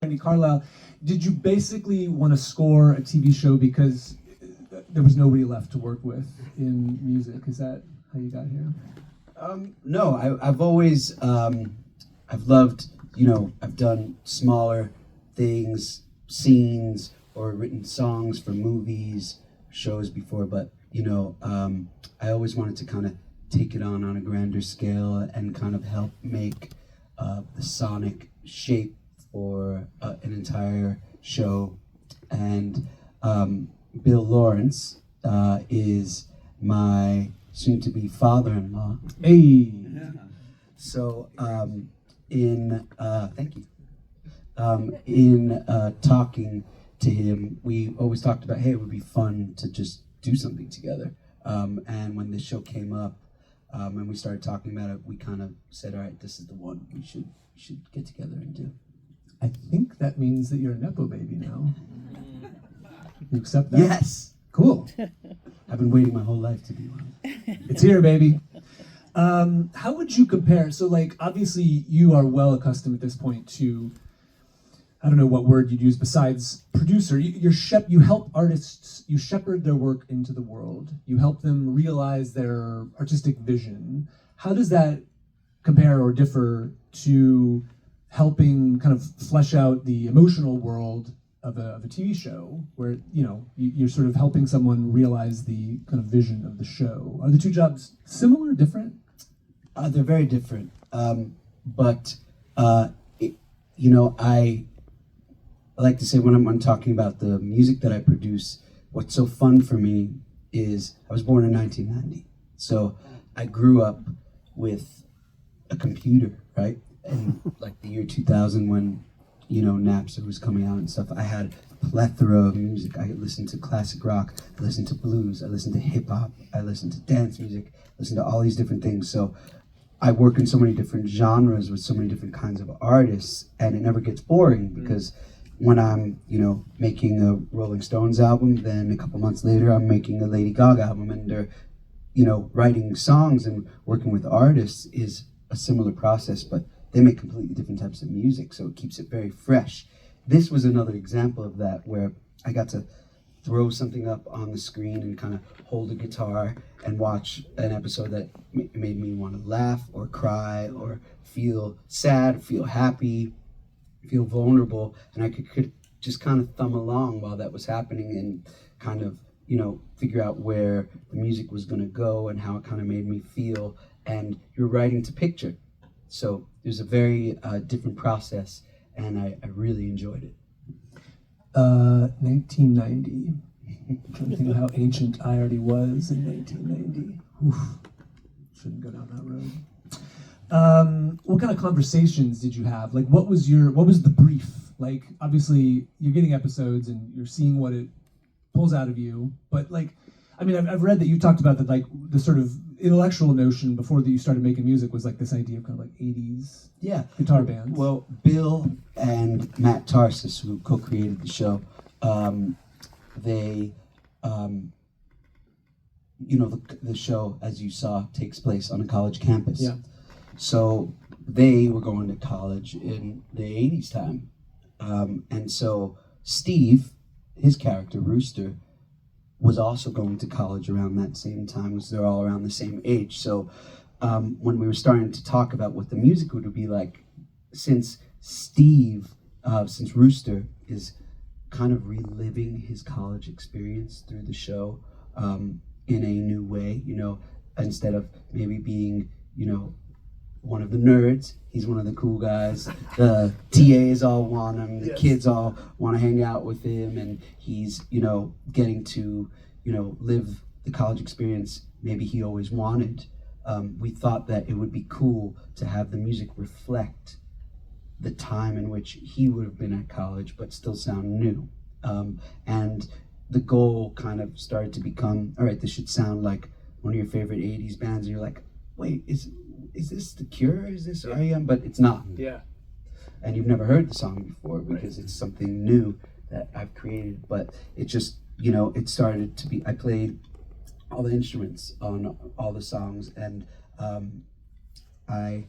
Randy Carlisle. Did you basically want to score a TV show because there was nobody left to work with in music? Is that how you got here? No, I've always, I've loved, I've done smaller things, scenes, or written songs for movies, shows before, but, I always wanted to kind of take it on a grander scale and kind of help make the sonic shape for an entire show. And Bill Lawrence is my soon-to-be father-in-law. Hey. So thank you. In talking to him, we always talked about, hey, it would be fun to just do something together. And when this show came up, and we started talking about it, we kind of said, all right, this is the one we should get together and do. I think that means that you're a Nepo baby now. You accept that? Yes. Cool. I've been waiting my whole life to be one. It's here, baby. How would you compare? So, like, obviously, you are well accustomed at this point to, I don't know what word you'd use besides producer. You help artists, you shepherd their work into the world. You help them realize their artistic vision. How does that compare or differ to helping kind of flesh out the emotional world of a TV show, where you're sort of helping someone realize the kind of vision of the show? Are the two jobs similar, different? They're very different, but I like to say when I'm talking about the music that I produce, what's so fun for me is I was born in 1990, so I grew up with a computer, right? And like the year 2000 when Napster was coming out and stuff, I had a plethora of music. I listened to classic rock, I listened to blues, I listened to hip hop, I listened to dance music, I listened to all these different things. So I work in so many different genres with so many different kinds of artists, and it never gets boring because when I'm, making a Rolling Stones album, then a couple months later I'm making a Lady Gaga album, and they're, writing songs and working with artists is a similar process, but they make completely different types of music, so it keeps it very fresh. This was another example of that, where I got to throw something up on the screen and kind of hold a guitar and watch an episode that made me want to laugh or cry or feel sad, feel happy, feel vulnerable, and I could just kind of thumb along while that was happening and kind of, figure out where the music was going to go and how it kind of made me feel. And you're writing to picture. So there's a very different process, and I really enjoyed it. 1990. I'm trying to think of how ancient I already was in 1990. Oof. Shouldn't go down that road. What kind of conversations did you have? Like, what was the brief? Like, obviously, you're getting episodes and you're seeing what it pulls out of you. But, like, I mean, I've read that you talked about that, like, the sort of intellectual notion before that you started making music was like this idea of kind of like 80s guitar bands. Well, Bill and Matt Tarsis, who co-created the show, they, the show, as you saw, takes place on a college campus. Yeah. So they were going to college in the 80s time. And so Steve, his character, Rooster, was also going to college around that same time, because they're all around the same age. So when we were starting to talk about what the music would be like, since Rooster is kind of reliving his college experience through the show in a new way, instead of maybe being, one of the nerds, he's one of the cool guys. The TAs all want him, the kids all want to hang out with him, and he's, getting to, live the college experience maybe he always wanted. We thought that it would be cool to have the music reflect the time in which he would have been at college, but still sound new. And the goal kind of started to become, all right, this should sound like one of your favorite 80s bands, and you're like, wait, is this The Cure? Is this R.E.M.? But it's not. Yeah. And you've never heard the song before because it's something new that I've created. But it just, it started to be, I played all the instruments on all the songs, and I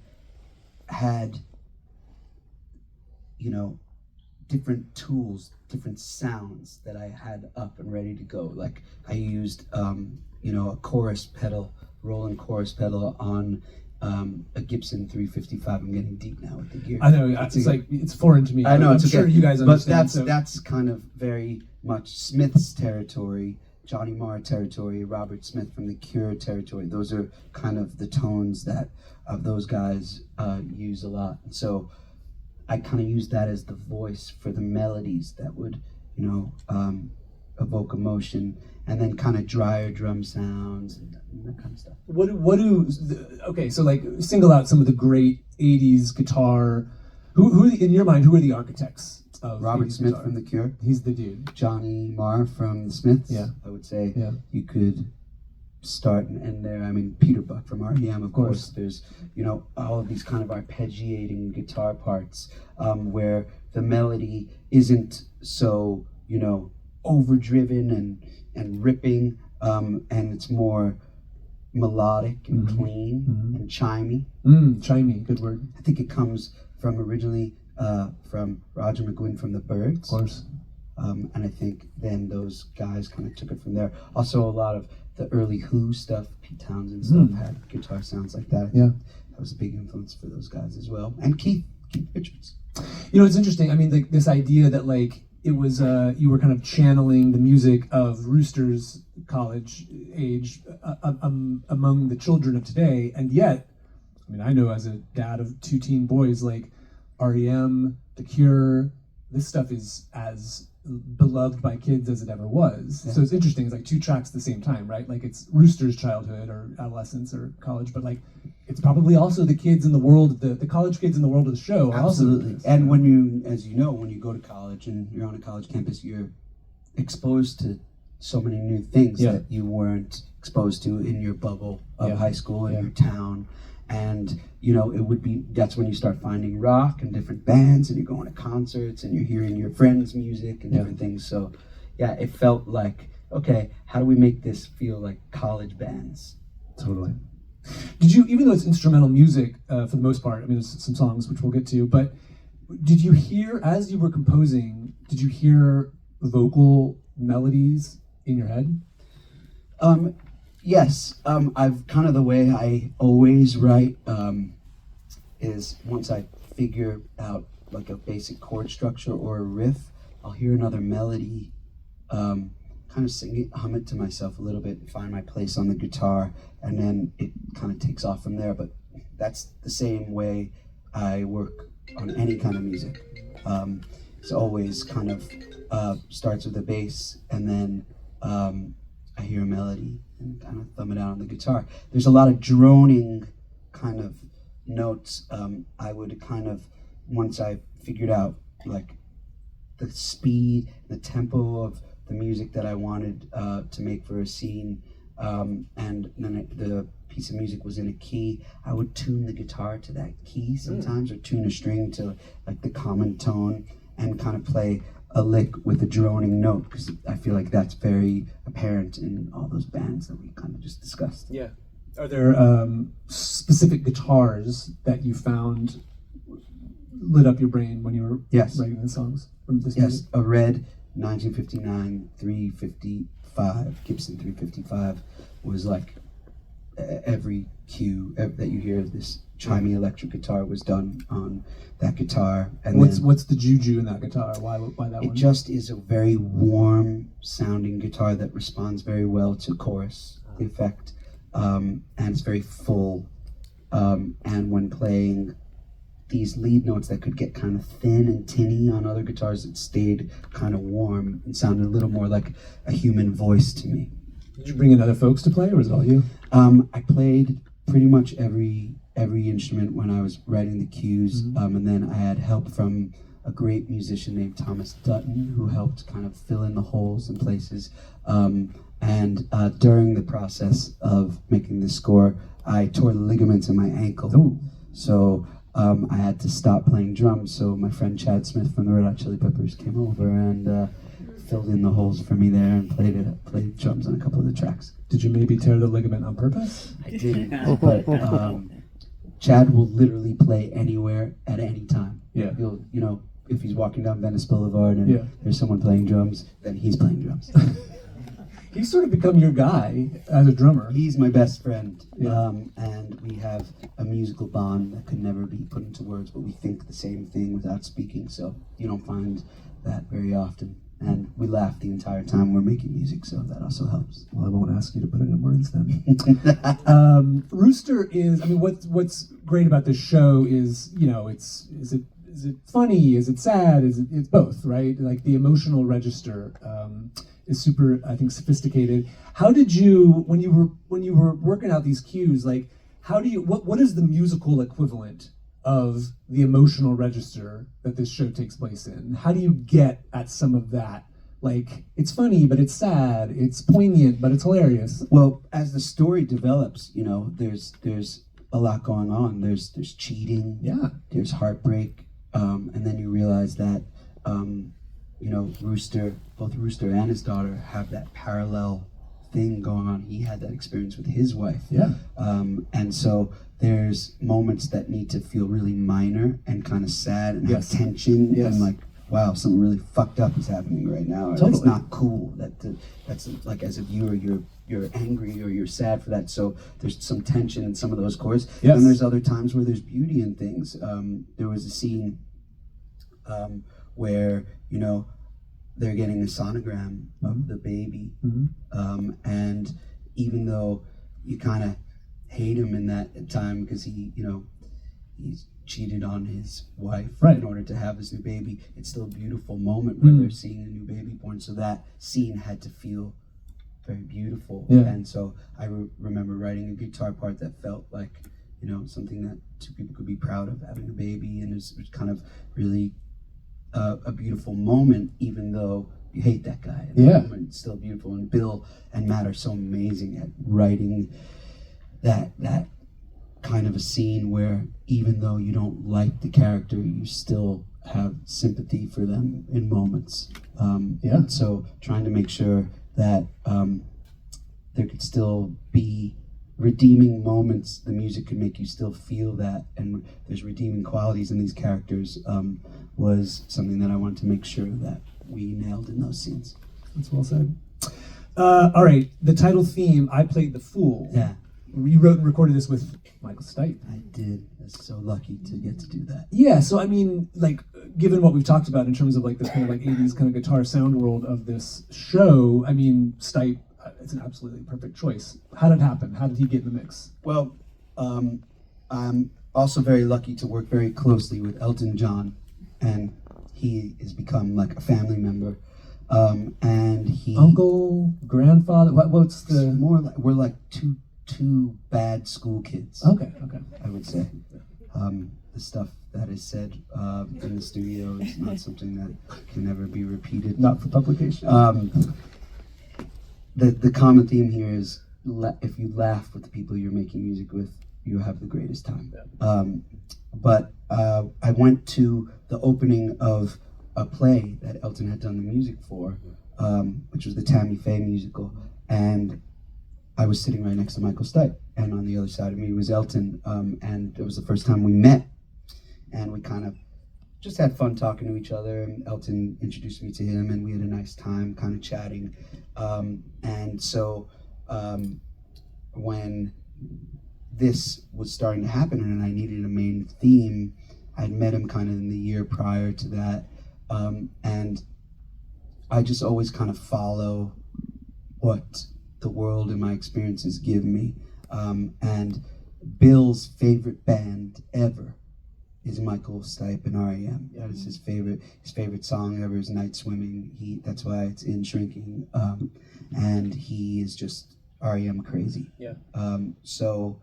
had, different tools, different sounds that I had up and ready to go. Like I used, a chorus pedal, rolling chorus pedal on a Gibson 355. I'm getting deep now with the gear. I know it's foreign to me. I know, I'm it's sure okay. you guys understand. But that's kind of very much Smith's territory, Johnny Marr territory, Robert Smith from The Cure territory. Those are kind of the tones that those guys use a lot. And so I kind of use that as the voice for the melodies that would, evoke emotion, and then kind of drier drum sounds and that kind of stuff. Okay, so like single out some of the great '80s guitar. Who in your mind? Who are the architects of Robert 80s Smith guitar? from The Cure. He's the dude. Johnny Marr from the Smiths. Yeah. I would say Yeah. you could start and end there. I mean, Peter Buck from REM, of course. There's, all of these kind of arpeggiating guitar parts where the melody isn't so, overdriven and ripping, and it's more melodic and clean and chimey. Chimey, good word. I think it comes from originally from Roger McGuinn from the Byrds. Of course. And I think then those guys kind of took it from there. Also, a lot of the early Who stuff, Pete Townsend stuff, had guitar sounds like that. Yeah. That was a big influence for those guys as well. And Keith Richards. It's interesting. I mean, like this idea that like it was you were kind of channeling the music of Rooster's college age among the children of today, and yet, I mean, I know as a dad of 2 teen boys, like REM, The Cure, this stuff is as beloved by kids as it ever was. Yeah. So it's interesting. It's like 2 tracks at the same time, right? Like it's Rooster's childhood or adolescence or college, but like it's probably also the kids in the world, the college kids in the world of the show. Are Absolutely. Also And when you, as you know, when you go to college and you're on a college campus, you're exposed to so many new things that you weren't exposed to in your bubble of high school, in your town. And, that's when you start finding rock and different bands, and you're going to concerts and you're hearing your friends' music and different things. So, it felt like, okay, how do we make this feel like college bands? Totally. Did you, even though it's instrumental music for the most part, I mean, there's some songs which we'll get to, but did you hear, as you were composing, did you hear vocal melodies in your head? Yes. I've kind of the way I always write is once I figure out like a basic chord structure or a riff, I'll hear another melody, kind of sing it, hum it to myself a little bit, find my place on the guitar, and then it kind of takes off from there. But that's the same way I work on any kind of music. It's always kind of starts with a bass, and then I hear a melody and kind of thumb it out on the guitar. There's a lot of droning kind of notes. I would kind of, once I figured out like the speed, the tempo of the music that I wanted to make for a scene, and then the piece of music was in a key, I would tune the guitar to that key sometimes, or tune a string to like the common tone, and kind of play a lick with a droning note, because I feel like that's very apparent in all those bands that we kind of just discussed. Yeah. Are there specific guitars that you found lit up your brain when you were writing the songs from this music? A red 1959 355 Gibson 355 was like every cue that you hear of this chimey electric guitar was done on that guitar. And what's the juju in that guitar? Why that one? It just is a very warm sounding guitar that responds very well to chorus effect, and it's very full. And when playing these lead notes that could get kind of thin and tinny on other guitars, it stayed kind of warm and sounded a little more like a human voice to me. Did you bring in other folks to play, or was it all you? I played pretty much every instrument when I was writing the cues, and then I had help from a great musician named Thomas Dutton, who helped kind of fill in the holes in places. And during the process of making the score, I tore the ligaments in my ankle. Ooh. So I had to stop playing drums. So my friend Chad Smith from the Red Hot Chili Peppers came over and filled in the holes for me there and played drums on a couple of the tracks. Did you maybe tear the ligament on purpose? I didn't, but Chad will literally play anywhere at any time. Yeah. He'll, if he's walking down Venice Boulevard and Yeah. there's someone playing drums, then he's playing drums. He's sort of become your guy as a drummer. He's my best friend, Yeah. and we have a musical bond that could never be put into words, but we think the same thing without speaking, so you don't find that very often. And we laugh the entire time we're making music, so that also helps. Well, I won't ask you to put it in words then. Rooster is. I mean, what's great about this show is, you know, is it funny? Is it sad? It's both, right? Like the emotional register is super, I think, sophisticated. How did you, when you were working out these cues, like how do you what is the musical equivalent of the emotional register that this show takes place in? How do you get at some of that? Like, it's funny, but it's sad. It's poignant, but it's hilarious. Well, as the story develops, you know, there's a lot going on. There's cheating. Yeah. There's heartbreak, and then you realize that, you know, both Rooster and his daughter have that parallel thing going on. He had that experience with his wife. Yeah. And so there's moments that need to feel really minor and kind of sad and Yes. have tension Yes. and like, wow, something really fucked up is happening right now. Or Totally. that's not cool. That's like as a viewer, you're angry or you're sad for that. So there's some tension in some of those chords. Yes. And there's other times where there's beauty in things. There was a scene where, you know, they're getting a sonogram of the baby. Mm-hmm. And even though you kind of hate him in that time because he's cheated on his wife Right. in order to have this new baby, it's still a beautiful moment where Mm. they're seeing a new baby born. So that scene had to feel very beautiful. Yeah. And so I remember writing a guitar part that felt like, you know, something that two people could be proud of, having a baby, and it was kind of really a beautiful moment, even though you hate that guy. And Yeah. the moment, it's still beautiful. And Bill and Matt are so amazing at writing that kind of a scene where even though you don't like the character, you still have sympathy for them in moments. Yeah. So trying to make sure that there could still be redeeming moments, the music could make you still feel that, and there's redeeming qualities in these characters, was something that I wanted to make sure that we nailed in those scenes. That's well said. All right, the title theme, I Played the Fool. Yeah, You wrote and recorded this with Michael Stipe. I did. I was so lucky to get to do that. Yeah, so I mean, like, given what we've talked about in terms of like this kind of like 80s kind of guitar sound world of this show, I mean, Stipe, it's an absolutely perfect choice. How did it happen? How did he get in the mix? Well, I'm also very lucky to work very closely with Elton John, and he has become like a family member. And he Uncle, grandfather, what's the... more like we're like two bad school kids. Okay. I would say. The stuff that is said in the studio is not something that can ever be repeated. Not for publication. The common theme here is if you laugh with the people you're making music with, you have the greatest time. But I went to the opening of a play that Elton had done the music for, which was the Tammy Faye musical, and I was sitting right next to Michael Stipe, and on the other side of me was Elton, and it was the first time we met, and we kind of just had fun talking to each other, and Elton introduced me to him, and we had a nice time kind of chatting, and so when this was starting to happen and I needed a main theme, I'd met him kind of in the year prior to that, and I just always kind of follow what the world and my experiences give me, and Bill's favorite band ever is Michael Stipe and R.E.M. That is his favorite song ever is Night Swimming. That's why it's in Shrinking, and he is just R.E.M. crazy. Yeah. So,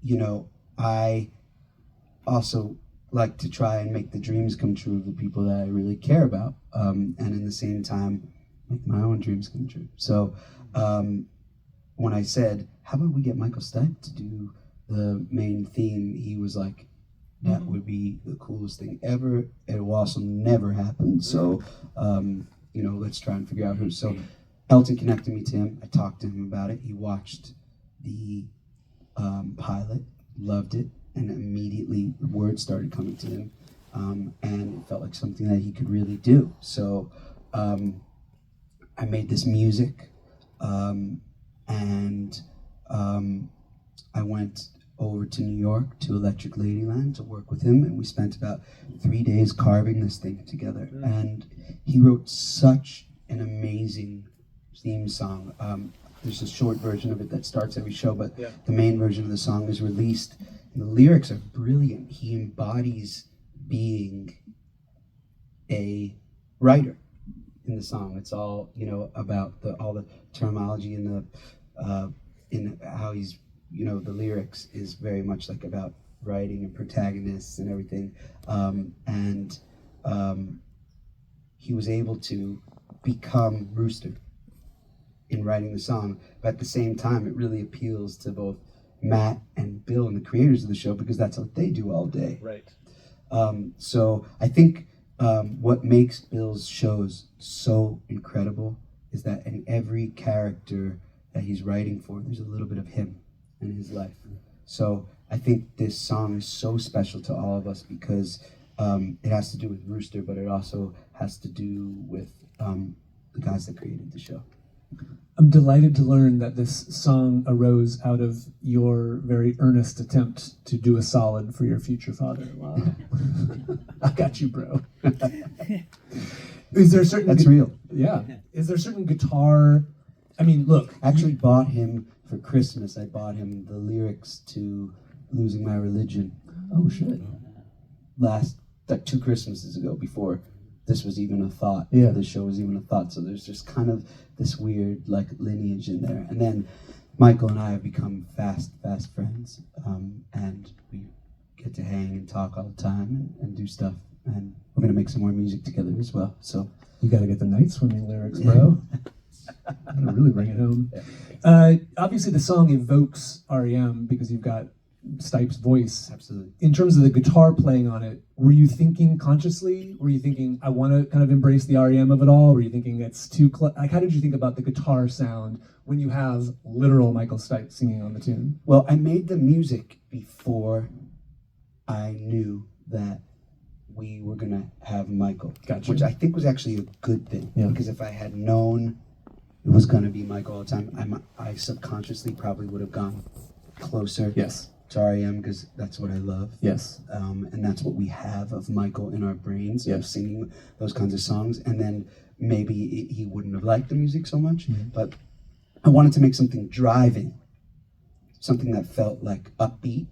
you know, I also like to try and make the dreams come true of the people that I really care about, and in the same time, make my own dreams come true. So, when I said, how about we get Michael Stipe to do the main theme, he was like, that would be the coolest thing ever. It will also never happen. So, you know, let's try and figure out who. So Elton connected me to him. I talked to him about it. He watched the pilot, loved it, and immediately the words started coming to him. and it felt like something that he could really do. So I made this music, and I went over to New York to Electric Ladyland to work with him, and we spent about 3 days carving this thing together. And he wrote such an amazing theme song. There's a short version of it that starts every show, but the main version of the song is released. And the lyrics are brilliant. He embodies being a writer in the song. It's all, about all the terminology and in how he's, the lyrics is very much like about writing and protagonists and everything. He was able to become Rooster in writing the song, but at the same time, it really appeals to both Matt and Bill and the creators of the show, because that's what they do all day. Right. So I think what makes Bill's shows so incredible is that in every character that he's writing for, there's a little bit of him in his life. So I think this song is so special to all of us because it has to do with Rooster, but it also has to do with the guys that created the show. I'm delighted to learn that this song arose out of your very earnest attempt to do a solid for your future father. Wow. I got you, bro. Is there certain... That's real. Yeah. Is there certain guitar... I mean, look. I actually bought him for Christmas. I bought him the lyrics to Losing My Religion. Oh, shit. Like 2 Christmases ago, before this was even a thought. Yeah. The show was even a thought. So there's just kind of this weird lineage in there. And then Michael and I have become fast friends. And we get to hang and talk all the time and do stuff. And we're going to make some more music together as well. So you got to get the night swimming lyrics, bro. I'm going to really bring it home. Obviously, the song evokes REM because you've got Stipe's voice. Absolutely. In terms of the guitar playing on it, were you thinking consciously? Were you thinking, I want to kind of embrace the REM of it all? Were you thinking it's too how did you think about the guitar sound when you have literal Michael Stipe singing on the tune? Well, I made the music before I knew that we were going to have Michael. Gotcha. Which I think was actually a good thing. Yeah. Because if I had known it was going to be Michael all the time, I subconsciously probably would have gone closer. Yes. To REM, because that's what I love. Yes. And that's what we have of Michael in our brains, Yes. of singing those kinds of songs. And then maybe he wouldn't have liked the music so much, but I wanted to make something driving, something that felt like upbeat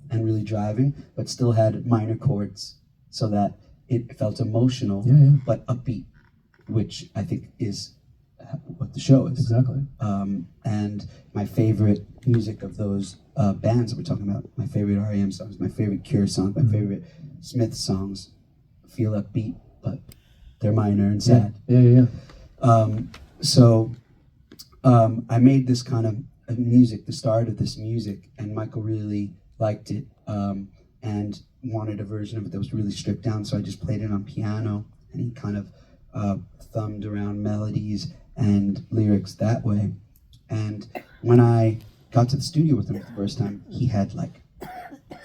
and really driving, but still had minor chords so that it felt emotional, but upbeat, which I think is what the show is. Exactly. And my favorite music of those bands that we're talking about, my favorite REM songs, my favorite Cure songs, my favorite Smith songs, feel upbeat, but they're minor and sad. Yeah. So I made this kind of music, the start of this music, and Michael really liked it and wanted a version of it that was really stripped down, so I just played it on piano, and he kind of thumbed around melodies and lyrics that way. And when I got to the studio with him for the first time, he had like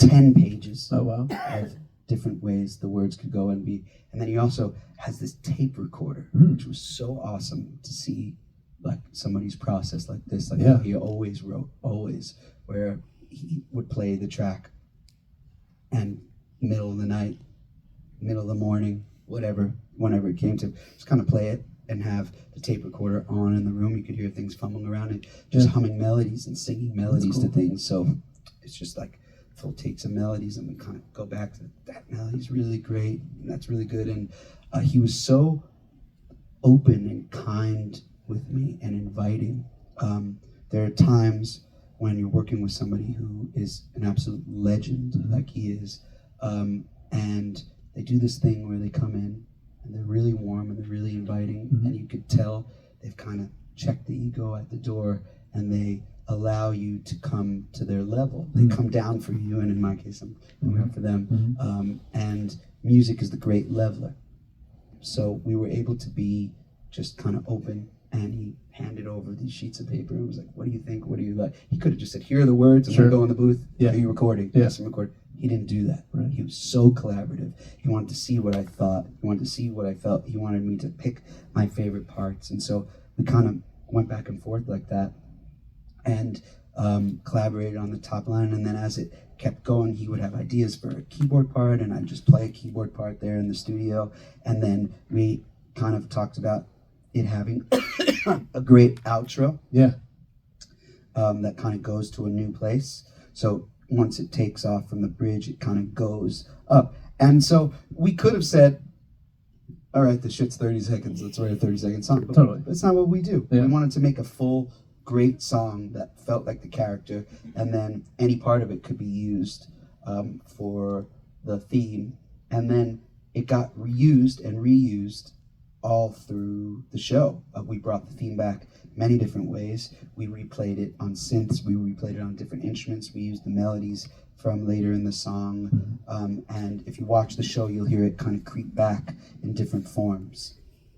10 pages of different ways the words could go and be. And then he also has this tape recorder, which was so awesome to see, like somebody's process like this. Like how he always wrote, where he would play the track and middle of the night, middle of the morning, whatever, whenever it came to, just kind of play it and have the tape recorder on in the room. You could hear things fumbling around and just humming melodies and singing melodies to things. So it's just like full takes of melodies, and we kind of go back to that melody's really great, and that's really good. And he was so open and kind with me and inviting. There are times when you're working with somebody who is an absolute legend, like he is, and they do this thing where they come in and they're really warm and they're really inviting, and you could tell they've kind of checked the ego at the door, and they allow you to come to their level. They come down for you, and in my case, I'm coming up for them. And music is the great leveler. So we were able to be just kind of open, and he handed over these sheets of paper and was like, what do you think? What do you like? He could have just said, here are the words, I'm going to go in the booth. Are you recording? Yes. I'm recording. He didn't do that. Right. He was so collaborative. He wanted to see what I thought. He wanted to see what I felt. He wanted me to pick my favorite parts. And so we kind of went back and forth like that and collaborated on the top line. And then as it kept going, he would have ideas for a keyboard part, and I'd just play a keyboard part there in the studio. And then we kind of talked about it having a great outro. Yeah. That kind of goes to a new place. So once it takes off from the bridge, it kind of goes up. And so we could have said, all right, the shit's 30 seconds. Let's write a 30-second song. But Totally. that's not what we do. Yeah. We wanted to make a full, great song that felt like the character. And then any part of it could be used for the theme. And then it got reused and reused all through the show. We brought the theme back many different ways. We replayed it on synths. We replayed it on different instruments. We used the melodies from later in the song. And if you watch the show, you'll hear it kind of creep back in different forms.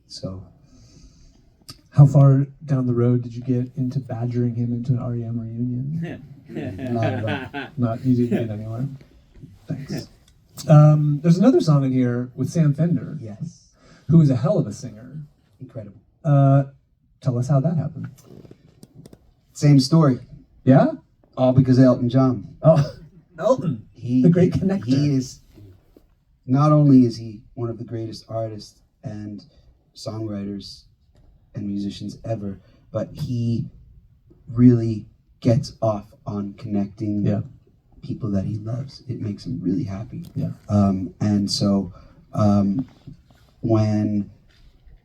So, How far down the road did you get into badgering him into an REM reunion? not at all. Not, you didn't get anywhere. Thanks. There's another song in here with Sam Fender, Yes. who is a hell of a singer. Incredible. Tell us how that happened. Same story. Yeah? All because of Elton John. Oh, Elton, the great connector. He is, not only is he one of the greatest artists and songwriters and musicians ever, but he really gets off on connecting Yeah. people that he loves. It makes him really happy. Yeah. And so when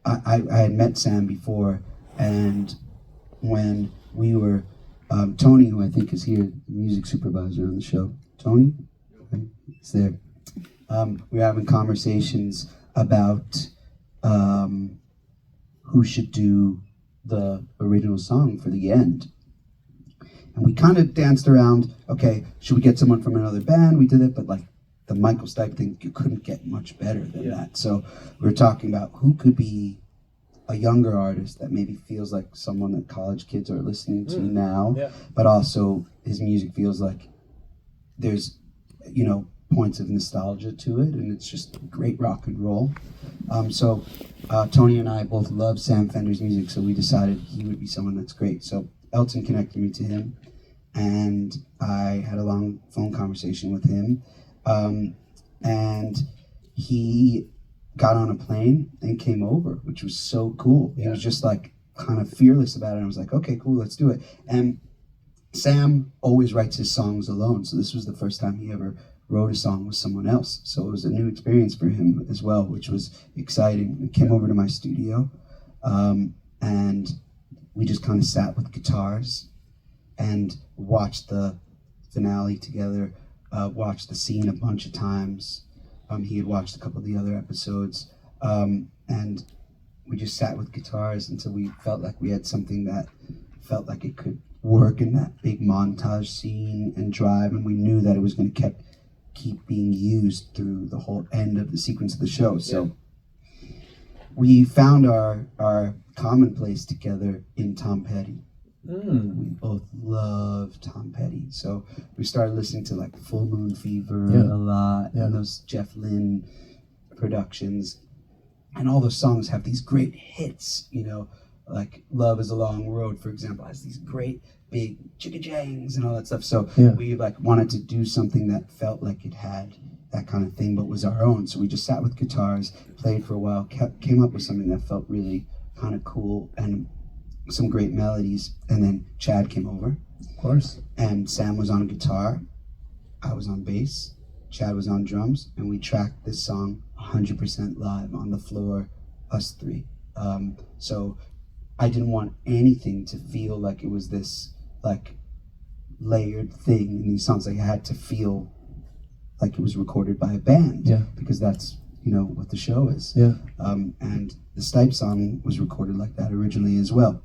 I had met Sam before, and when we were, Tony, who I think is here, the music supervisor on the show, Tony, okay, he's there. We were having conversations about who should do the original song for the end. And we kind of danced around, okay, should we get someone from another band? We did it, but like the Michael Stipe thing, you couldn't get much better than that. So we were talking about who could be a younger artist that maybe feels like someone that college kids are listening to now, but also his music feels like there's, you know, points of nostalgia to it, and it's just great rock and roll. So Tony and I both love Sam Fender's music, so we decided he would be someone that's great. So Elton connected me to him, and I had a long phone conversation with him, and he got on a plane and came over, which was so cool. He was just like kind of fearless about it. I was like, okay, cool, let's do it. And Sam always writes his songs alone, so this was the first time he ever wrote a song with someone else. So it was a new experience for him as well, which was exciting. He came over to my studio, and we just kind of sat with guitars and watched the finale together, watched the scene a bunch of times. He had watched a couple of the other episodes, and we just sat with guitars until we felt like we had something that felt like it could work in that big montage scene and drive, and we knew that it was going to keep being used through the whole end of the sequence of the show. So we found our common place together in Tom Petty. We both love Tom Petty, so we started listening to like Full Moon Fever a lot, and those Jeff Lynne productions, and all those songs have these great hits, you know, like Love Is a Long Road, for example, has these great big chicka-jangs and all that stuff. So we like wanted to do something that felt like it had that kind of thing, but was our own. So we just sat with guitars, played for a while, came up with something that felt really kind of cool and some great melodies. And then Chad came over. Of course. And Sam was on guitar, I was on bass, Chad was on drums, and we tracked this song 100% live on the floor, us three. So I didn't want anything to feel like it was this like layered thing in these songs. Like, I had to feel like it was recorded by a band, because that's, you know, what the show is. And the Stipe song was recorded like that originally as well.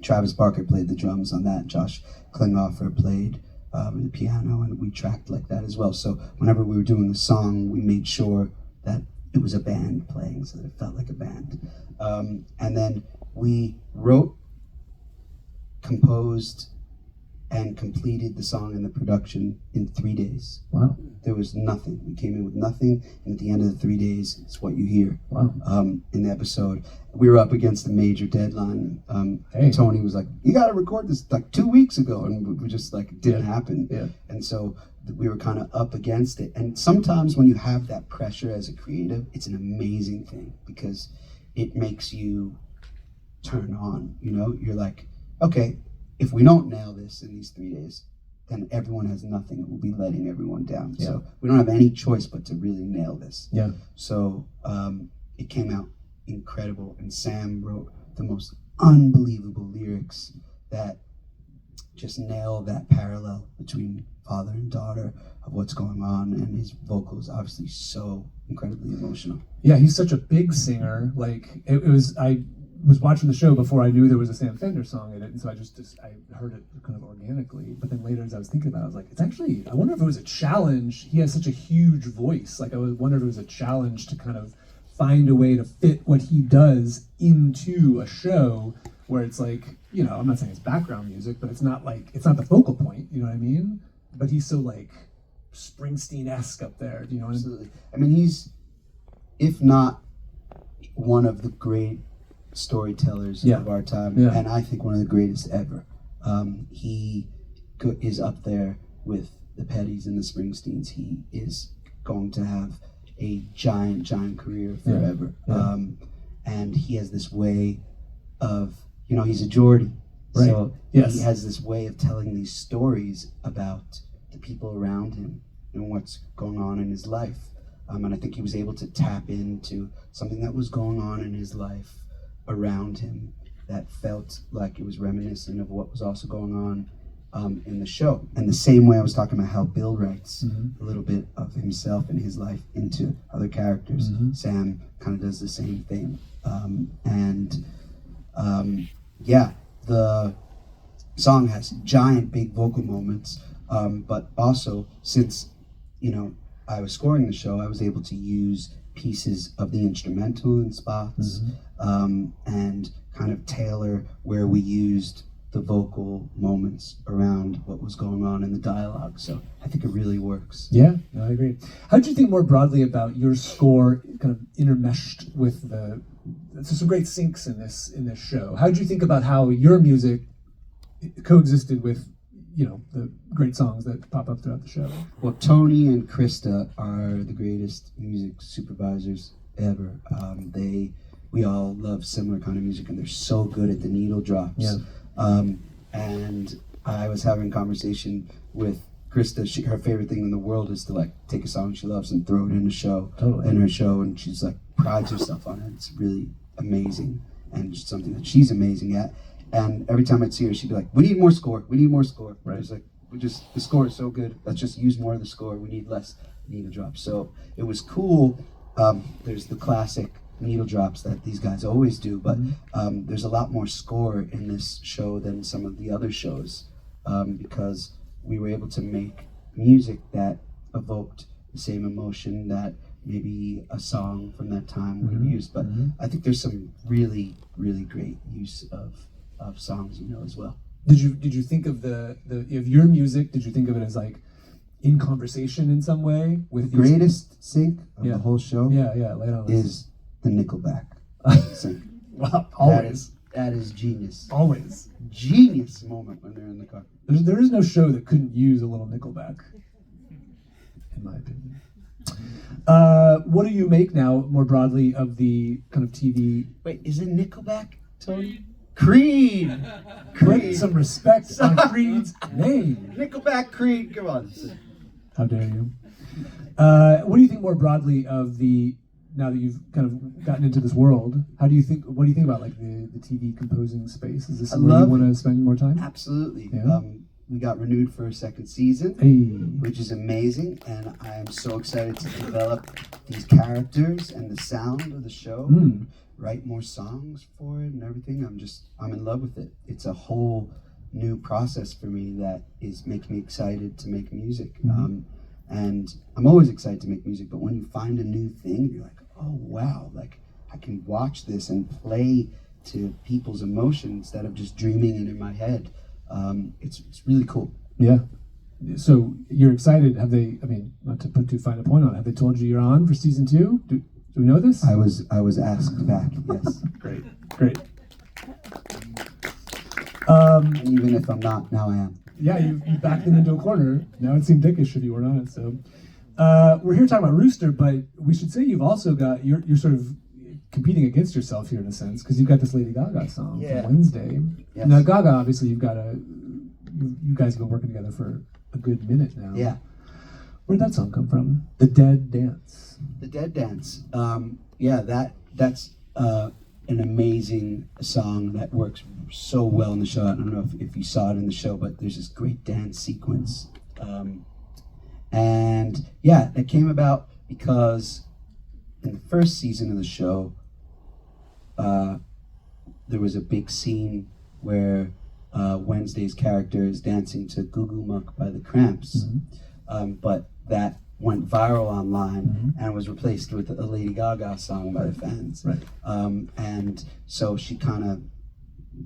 Travis Barker played the drums on that. Josh Klinghoffer played the piano, and we tracked like that as well. So whenever we were doing the song, we made sure that it was a band playing, so that it felt like a band. And then we wrote, composed, and completed the song and the production in 3 days. Wow. There was nothing. We came in with nothing, and at the end of the 3 days, it's what you hear. Wow. In the episode. We were up against a major deadline. Hey. Tony was like, "You got to record this like 2 weeks ago," and we just like, it didn't happen. Yeah. And so we were kind of up against it. And sometimes when you have that pressure as a creative, it's an amazing thing because it makes you turn on. You know, you're like, okay, if we don't nail this in these 3 days, then everyone has nothing. It will be letting everyone down. Yeah. So we don't have any choice but to really nail this. Yeah. So it came out incredible, and Sam wrote the most unbelievable lyrics that just nail that parallel between father and daughter of what's going on, and his vocals obviously so incredibly emotional. Yeah, he's such a big singer. Like it was, I was watching the show before I knew there was a Sam Fender song in it, and so I heard it kind of organically. But then later, as I was thinking about it, I was like, it's actually, I wonder if it was a challenge. He has such a huge voice. Like I wonder if it was a challenge to kind of find a way to fit what he does into a show where it's like, you know, I'm not saying it's background music, but it's not the focal point. You know what I mean? But he's so like Springsteen-esque up there. Do you know what I mean? Absolutely. I mean, he's, if not one of the great storytellers of our time, and I think one of the greatest ever. He is up there with the Pettys and the Springsteens. He is going to have a giant career forever. And he has this way of, you know, he's a Geordie. Right. So Yes. he has this way of telling these stories about the people around him and what's going on in his life. And I think he was able to tap into something that was going on in his life around him that felt like it was reminiscent of what was also going on in the show. And the same way I was talking about how Bill writes a little bit of himself and his life into other characters, Sam kind of does the same thing. The song has giant big vocal moments, but also since, you know, I was scoring the show, I was able to use pieces of the instrumental in spots and kind of tailor where we used the vocal moments around what was going on in the dialogue. So I think it really works. Yeah, no, I agree. How do you think more broadly about your score kind of intermeshed with so some great syncs in this show? How do you think about how your music coexisted with, you know, the great songs that pop up throughout the show? Well, Tony and Krista are the greatest music supervisors ever. We all love similar kind of music, and they're so good at the needle drops. Yeah. And I was having a conversation with Krista. Her favorite thing in the world is to like take a song she loves and throw it in a show, in her show, and she's like prides herself on it. It's really amazing, and just something that she's amazing at. And every time I'd see her, she'd be like, "We need more score. We need more score." Right. It's like, the score is so good. Let's just use more of the score. We need less needle drops. So it was cool. There's the classic needle drops that these guys always do, but there's a lot more score in this show than some of the other shows, because we were able to make music that evoked the same emotion that maybe a song from that time would have used. But I think there's some really, really great use of songs, you know, as well. Did you think of of your music? Did you think of it as like in conversation in some way with The greatest sync of the whole show lay it on. is the Nickelback sync. Wow, always. That is genius. Always. Genius moment when they're in the car. There is no show that couldn't use a little Nickelback, in my opinion. What do you make now, more broadly, of the kind of TV? Wait, is it Nickelback, Tony? Creed! Put some respect on Creed's name. Nickelback, Creed, come on. How dare you? What do you think more broadly of now that you've kind of gotten into this world, what do you think about like the TV composing space? Is this where you want to spend more time? Absolutely. Yeah. We got renewed for a second season, which is amazing, and I am so excited to develop these characters and the sound of the show, write more songs for it and everything. I'm in love with it. It's a whole new process for me that is making me excited to make music. And I'm always excited to make music, but when you find a new thing, you're like, oh wow, like I can watch this and play to people's emotions instead of just dreaming it in my head. It's really cool. Yeah. So you're excited. Have they? I mean, not to put too fine a point on it. Have they told you you're on for season 2? Do we know this? I was asked back. Yes. Great. And even if I'm not, now I am. Yeah, you backed them into a corner. Now it seemed dickish if you weren't on it. So we're here talking about Rooster, but we should say you've also got you're sort of competing against yourself here in a sense because you've got this Lady Gaga song from Wednesday. Yes. Now Gaga, obviously, you guys have been working together for a good minute now. Yeah. Where'd that song come from? The Dead Dance. The Dead Dance. That's an amazing song that works so well in the show. I don't know if you saw it in the show, but there's this great dance sequence. And yeah, it came about because in the first season of the show, there was a big scene where Wednesday's character is dancing to Goo Goo Muck by the Cramps, but that went viral online and was replaced with a Lady Gaga song by the fans. Right. And so she kind of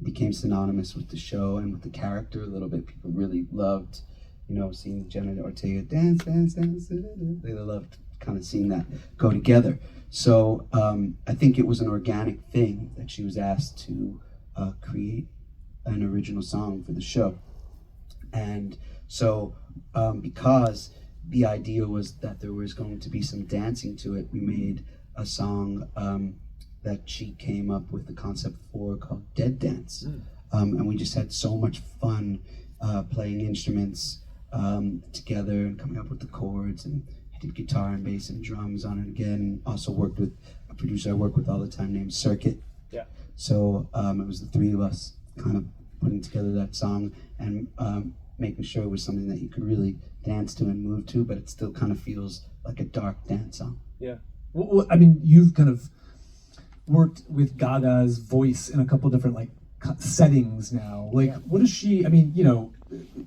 became synonymous with the show and with the character a little bit. People really loved, seeing Jenna Ortega dance. They loved kind of seeing that go together. So I think it was an organic thing that she was asked to create an original song for the show. And so because the idea was that there was going to be some dancing to it, we made a song that she came up with the concept for called Dead Dance. And we just had so much fun playing instruments together and coming up with the chords, and I did guitar and bass and drums on it again. Also worked with a producer I work with all the time named Circuit. Yeah. So it was the three of us kind of putting together that song and making sure it was something that you could really dance to and move to, but it still kind of feels like a dark dance song. Yeah. Well, I mean, you've kind of worked with Gaga's voice in a couple different settings now. What is she? I mean,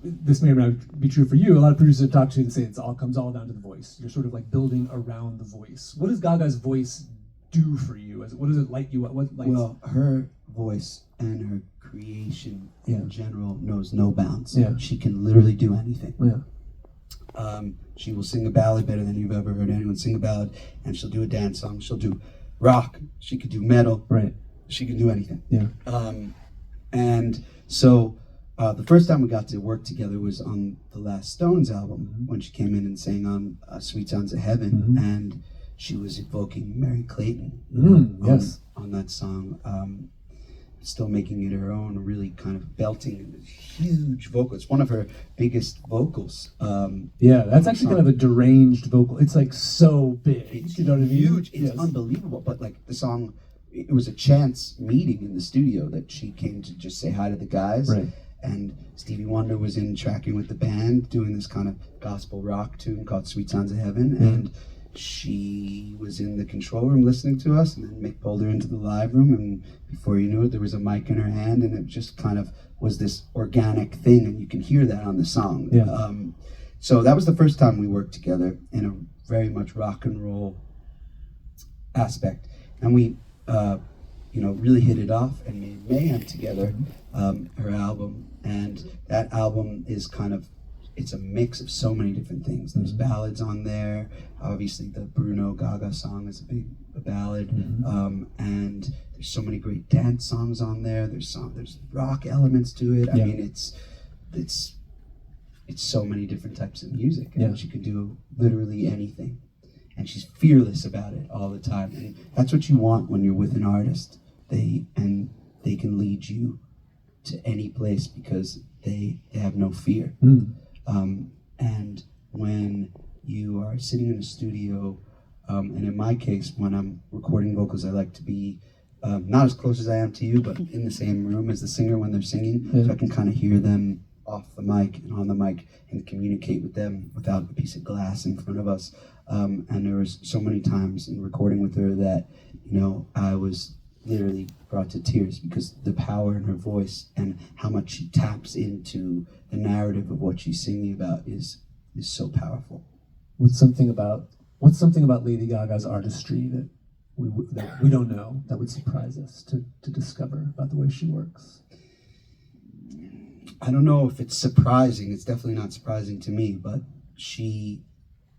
this may or may not be true for you. A lot of producers I've talked to that say comes all down to the voice. You're sort of like building around the voice. What does Gaga's voice do for you? What does it light you up? Well, her voice and her creation in general knows no bounds. Yeah. She can literally do anything. Yeah. She will sing a ballad better than you've ever heard anyone sing a ballad, and she'll do a dance song. She'll do rock. She could do metal. Right. She can do anything. Yeah. And so the first time we got to work together was on the last Stones album when she came in and sang on Sweet Sounds of Heaven, and she was evoking Mary Clayton on that song. Still making it her own, really kind of belting, huge vocal. It's one of her biggest vocals. That's actually kind of a deranged vocal. It's like so big. It's you know what I mean? Huge. It's unbelievable. But like the song, it was a chance meeting in the studio that she came to just say hi to the guys. Right. And Stevie Wonder was in tracking with the band, doing this kind of gospel rock tune called Sweet Sounds of Heaven. And she was in the control room listening to us, and then Mick pulled her into the live room, and before you knew it, there was a mic in her hand, and it just kind of was this organic thing, and you can hear that on the song. Yeah. So that was the first time we worked together in a very much rock and roll aspect, and we really hit it off and made Mayhem together, her album, and that album is kind of, it's a mix of so many different things. There's ballads on there. Obviously, the Bruno Gaga song is a ballad, and there's so many great dance songs on there. There's rock elements to it. I mean, it's so many different types of music, and she can do literally anything. And she's fearless about it all the time, and that's what you want when you're with an artist. They can lead you to any place because they have no fear. And when you are sitting in a studio, and in my case, when I'm recording vocals, I like to be not as close as I am to you, but in the same room as the singer when they're singing, so I can kind of hear them off the mic and on the mic and communicate with them without a piece of glass in front of us. And there was so many times in recording with her that, I was literally brought to tears because the power in her voice and how much she taps into the narrative of what she's singing about is so powerful. What's something about Lady Gaga's artistry that we don't know that would surprise us to discover about the way she works? I don't know if it's surprising. It's definitely not surprising to me, but she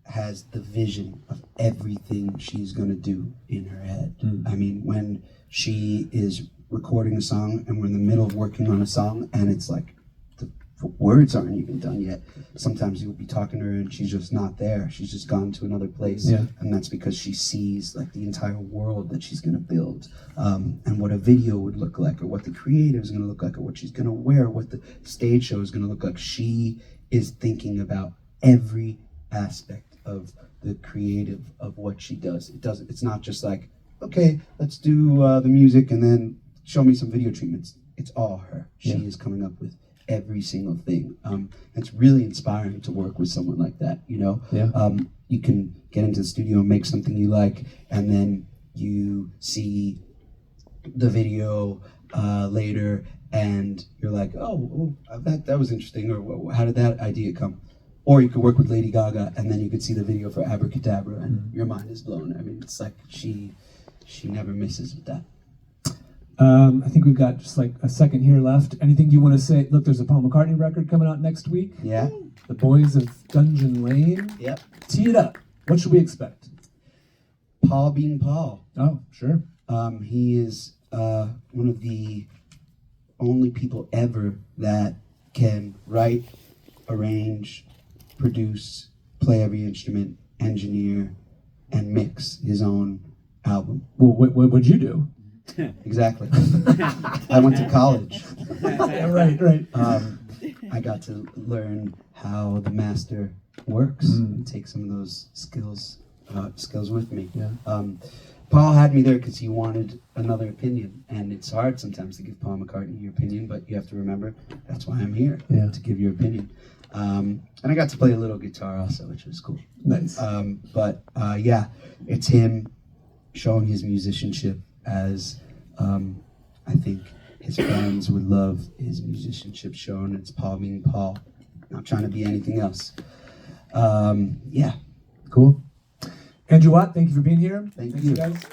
has the vision of everything she's gonna do in her head. I mean, when she is recording a song and we're in the middle of working on a song and it's like the words aren't even done yet. Sometimes you'll be talking to her and she's just not there. She's just gone to another place. Yeah. And that's because she sees like the entire world that she's gonna build, and what a video would look like, or what the creative is gonna look like, or what she's gonna wear, what the stage show is gonna look like. She is thinking about every aspect of the creative of what she does. It's not just like, okay, let's do the music and then show me some video treatments. It's all her. She is coming up with every single thing. It's really inspiring to work with someone like that, you know? Yeah. You can get into the studio and make something you like, and then you see the video later and you're like, oh, that was interesting, or how did that idea come? Or you could work with Lady Gaga and then you could see the video for Abracadabra and your mind is blown. I mean, it's like she never misses with that. I think we've got just like a second here left. Anything you want to say? Look, there's a Paul McCartney record coming out next week. Yeah. The Boys of Dungeon Lane. Yep. Tee it up. What should we expect? Paul being Paul. Oh, sure. He is one of the only people ever that can write, arrange, produce, play every instrument, engineer, and mix his own album. Well, what would you do? Exactly. I went to college. Yeah, right. I got to learn how the master works and take some of those skills with me. Yeah. Paul had me there because he wanted another opinion, and it's hard sometimes to give Paul McCartney your opinion, but you have to remember that's why I'm here, to give your opinion. And I got to play a little guitar also, which was cool. Nice. But yeah, it's him showing his musicianship as I think his fans would love his musicianship shown. It's Paul being Paul, not trying to be anything else. Yeah. Cool. Andrew Watt, thank you for being here. Thank Thanks, you. guys.